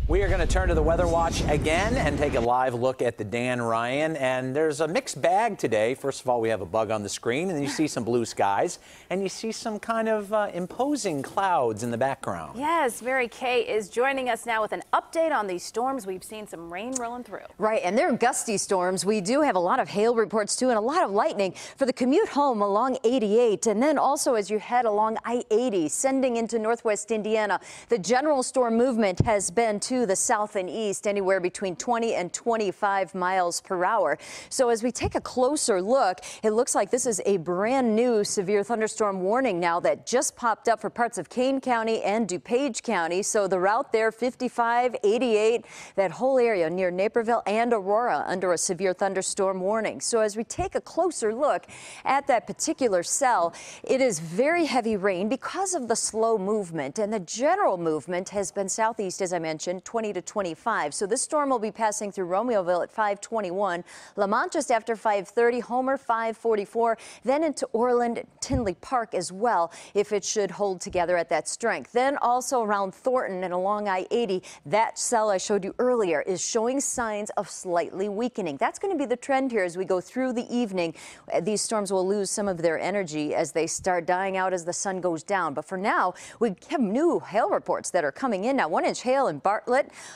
We are going to turn to the Weather Watch again and take a live look at the Dan Ryan. And there's a mixed bag today. First of all, we have a bug on the screen, and then you see some blue skies, and you see some kind of imposing clouds in the background. Yes, Mary Kay is joining us now with an update on these storms. We've seen some rain rolling through. Right, and they're gusty storms. We do have a lot of hail reports, too, and a lot of lightning for the commute home along 88. And then also as you head along I-80, sending into northwest Indiana, the general storm movement has been to the south and east, anywhere between 20 and 25 miles per hour. So as we take a closer look, it looks like this is a brand new severe thunderstorm warning now that just popped up for parts of Kane County and DuPage County. So the route there, 55, 88, that whole area near Naperville and Aurora under a severe thunderstorm warning. So as we take a closer look at that particular cell, it is very heavy rain because of the slow movement, and the general movement has been southeast, as I mentioned, 20 to 25. So this storm will be passing through Romeoville at 5:21, Lamont just after 5:30, Homer 5:44, then into Orland, Tinley Park as well, if it should hold together at that strength. Then also around Thornton and along I-80, that cell I showed you earlier is showing signs of slightly weakening. That's going to be the trend here as we go through the evening. These storms will lose some of their energy as they start dying out as the sun goes down. But for now, we have new hail reports that are coming in now. 1-inch hail in Bartlett.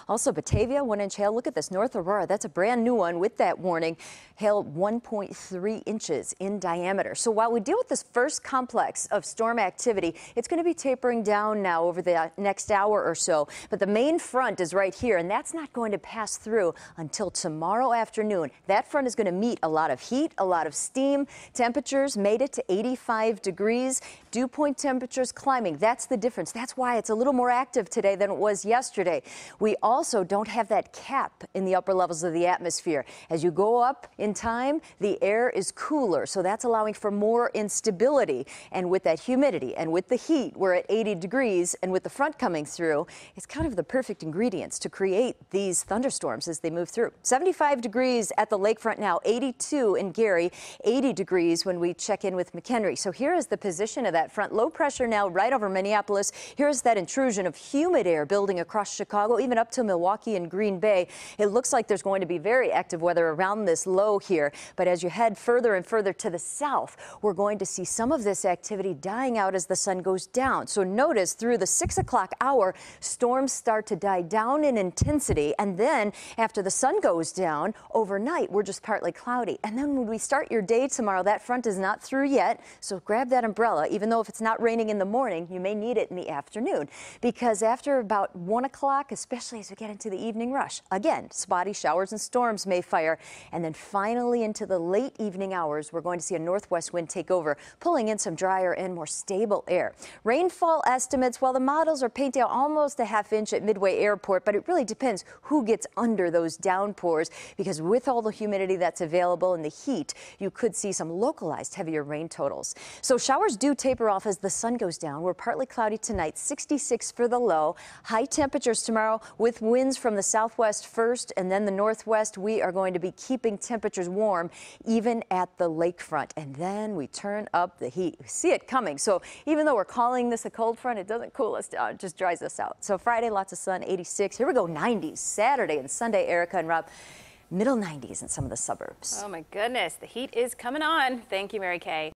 Also Batavia, 1-inch hail. Look at this, North Aurora. That's a brand new one with that warning. Hail 1.3 inches in diameter. So while we deal with this first complex of storm activity, it's going to be tapering down now over the next hour or so. But the main front is right here, and that's not going to pass through until tomorrow afternoon. That front is going to meet a lot of heat, a lot of steam. Temperatures made it to 85 degrees. Dew point temperatures climbing. That's the difference. That's why it's a little more active today than it was yesterday. We also don't have that cap in the upper levels of the atmosphere. As you go up in time, the air is cooler, so that's allowing for more instability. And with that humidity and with the heat, we're at 80 degrees, and with the front coming through, it's kind of the perfect ingredients to create these thunderstorms as they move through. 75 degrees at the lakefront now, 82 in Gary, 80 degrees when we check in with McHenry. So here is the position of that front. Low pressure now right over Minneapolis. Here's that intrusion of humid air building across Chicago, even up to Milwaukee and Green Bay. It looks like there's going to be very active weather around this low here. But as you head further and further to the south, we're going to see some of this activity dying out as the sun goes down. So notice through the 6 o'clock hour, storms start to die down in intensity. And then after the sun goes down, overnight, we're just partly cloudy. And then when we start your day tomorrow, that front is not through yet. So grab that umbrella. Even though if it's not raining in the morning, you may need it in the afternoon. Because after about 1 o'clock, especially as we get into the evening rush, again, spotty showers and storms may fire. And then finally into the late evening hours, we're going to see a northwest wind take over, pulling in some drier and more stable air. Rainfall estimates, well, the models are painting out almost a half-inch at Midway Airport, but it really depends who gets under those downpours, because with all the humidity that's available and the heat, you could see some localized heavier rain totals. So showers do taper off as the sun goes down. We're partly cloudy tonight, 66 for the low. High temperatures tomorrow with winds from the southwest first and then the northwest. We are going to be keeping temperatures warm even at the lakefront. And then we turn up the heat. We see it coming. So even though we're calling this a cold front, it doesn't cool us down. It just dries us out. So Friday, lots of sun, 86. Here we go, 90s. Saturday and Sunday, Erica and Rob, middle 90s in some of the suburbs. Oh my goodness, the heat is coming on. Thank you, Mary Kay.